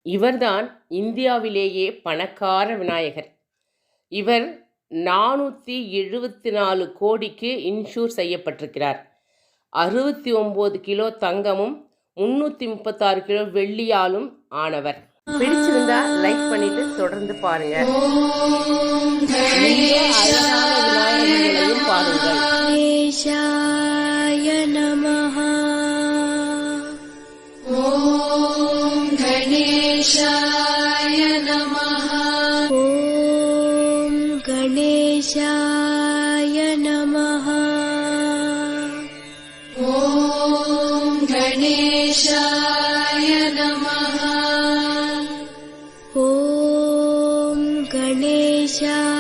இவர்தான் இந்தியாவிலேயே பணக்கார விநாயகர். இவர் 474 கோடிக்கு இன்சூர் செய்யப்பட்டிருக்கிறார். 69 கிலோ தங்கமும் 336 கிலோ வெள்ளியாலும் ஆனவர். பிடிச்சிருந்தா லைக் பண்ணிட்டு தொடர்ந்து பாருங்க. அழகான விநாயகர்களையும் பாருங்கள். கணேசாய நமஹ. ஓம் கணேசாய நமஹ. ஓம் கணேசாய நமஹ. ஓம் கணேசாய நமஹ. ஓம் கணேசாய